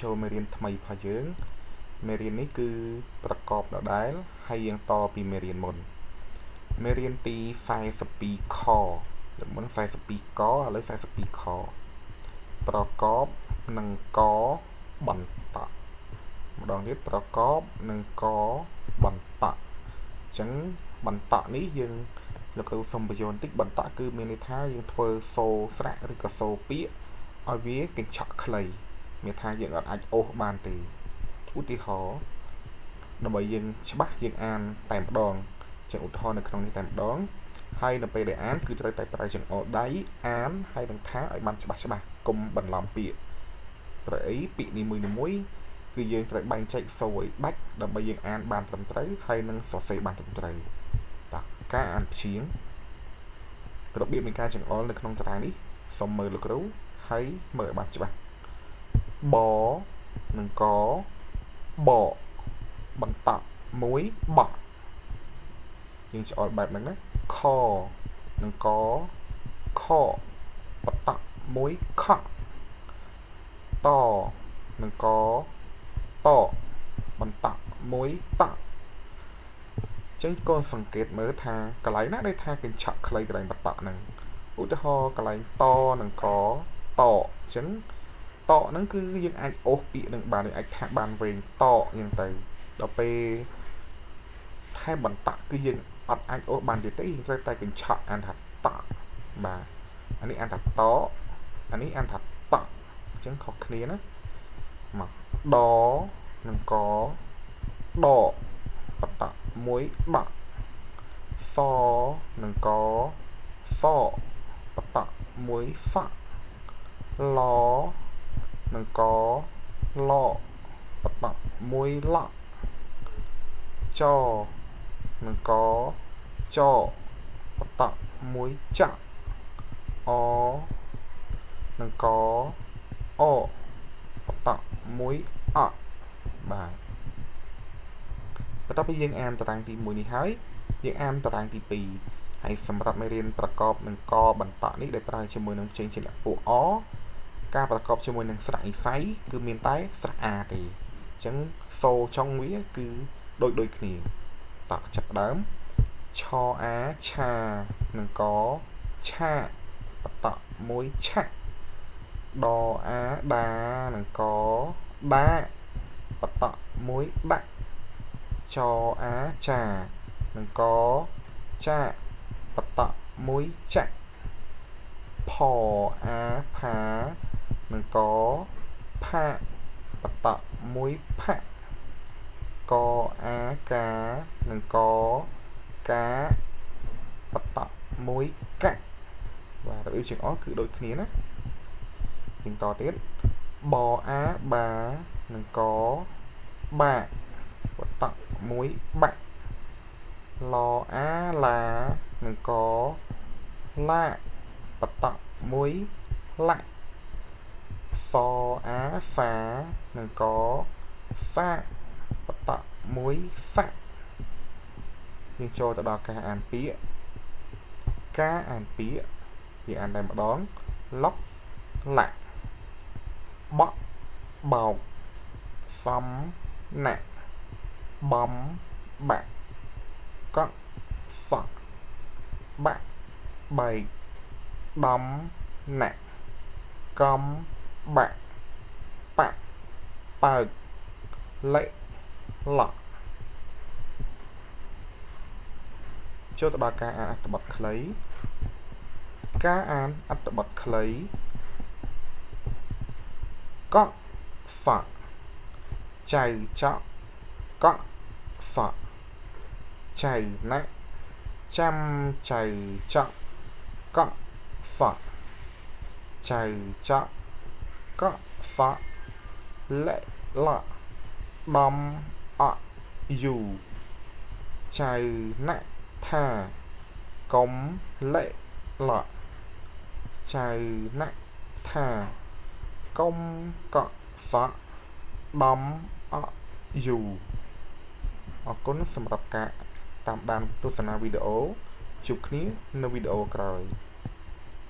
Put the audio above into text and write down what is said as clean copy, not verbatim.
ចូលមេរៀនថ្មីរបស់យើងមេរៀននេះគឺប្រកបដដែលហើយយើងតពីមេរៀនមុនមេរៀនទី42ខដល់មុន42កឥឡូវ42ខប្រកបនឹងកបន្តម្ដងទៀតប្រកបនឹងកបន្តអញ្ចឹងបន្តនេះយើងលោកគ្រូសុំបញ្យល់បន្តិចបន្តគឺមានន័យថាយើងធ្វើសូរស្រៈឬក៏សូរពាក្យឲ្យវាកញ្ឆក់ខ្លីមានថាយើងអាចអូសបានទេឧទាហរណ៍ដើម្បីយើងច្បាស់យើងអានតែម្ដងចឹងឧទាហរណ៍នៅក្នុងនេះតែម្ដងហើយនៅពេលដែលអានគឺត្រូវតែប្រើចង្អុលដៃអានហើយនឹងថាឲ្យបានច្បាស់កុំបន្លំពាក្យព្រោះអីពាក្យនីមួយៗគឺយើងត្រូវបែងចែកសូរឲ្យដាច់ដើម្បីយើងអានបានត្រឹមត្រូវហើយនឹងសរសេរបានត្រឹមត្រូវតោះការអានព្យាង្គរបៀបនៃការចង្អុលនៅក្នុងតារាងនេះសូមមើលលោកគ្រូហើយមើលឲ្យបានច្បាស់បនិងកបបន្តមួយបយើងឆ្អល់បែបហ្នឹងណាខនិងកខបន្តមួយខតនិងកតបន្តមួយតចឹងកូនសង្កេតមើលថាកន្លែងណាដែលថាកញ្ឆក់ខ្លីកន្លែងបន្តហ្នឹងឧទាហរណ៍កន្លែងតនិងកតអញ្ចឹងតហ្នឹងគឺយើងអាចអូសពាក្យនឹងបានយើងអាចថាបានវែងតអញ្ចឹងទៅដល់ពេលថែមបន្តគឺយើងអត់អាចអូសបានទៀតទេយើងត្រូវតែកញ្ឆក់អានថាតបាទអានេះអានថាតអានេះអានថាតអញ្ចឹងខុសគ្នាណាមកដនិងកដបន្តមួយដសនិងកសបន្តមួយសឡនិងកឡបន្តមួយឡចនិងកចបន្តមួយចអនិងកអបន្តមួយអបាទបន្ទាប់ពីយើងអានតារាងទី1នេះហើយយើងអានតារាងទី2ហើយសម្រាប់មេរៀនប្រកបនឹងកបន្តនេះដែលប្រើជាមួយនឹងចេញជាលក្ខពួកអការប្រកបជាមួយនឹងស្រៈនិស្ស័យគឺមានតែស្រៈអាទេអញ្ចឹងសូរចុងវាគឺដូចគ្នាតោះចាប់ដើមឆអាឆានិងកឆាបន្តមួយឆាដអាដានិងកដាបន្តមួយដាក់ចអាចានិងកចាបន្តមួយចាក់ផអាផានិងកផាបន្តមួយផាក់កអាកានិងកកាបន្តមួយកាក់បាទរបៀបជាងអស់គឺដូចគ្នាណាយើងតទៀតបអាបានិងកបាបន្តមួយបាក់ឡអាឡានិងកឡាបន្តមួយឡាក់សអាសានិងកសាបន្តមួយសាក់យើងចូលទៅដល់ការអានពាក្យការអានពាក្យយើងអានតែម្ដងឡុកឡាក់បក់បោកសំណាក់បំបាក់កក់សក់បាក់បែកដំណាក់កំបាក់ប៉ាក់បើកលេឡក់ចូលទៅដល់ការអានអត្ថបទខ្លីការអានអត្ថបទខ្លីកក់សក់ចៅចក់កក់សក់ចៅណាក់ចាំចៅចក់កក់សក់ចៅចក់កក់សក់លេឡក់ដំអយូចៅណាក់ថាកុំលេឡក់ចៅណាក់ថាកុំកក់សក់ដំអយូអរគុណសម្រាប់ការតាមដានទស្សនាវីដេអូជួបគ្នានៅវីដេអូក្រោយ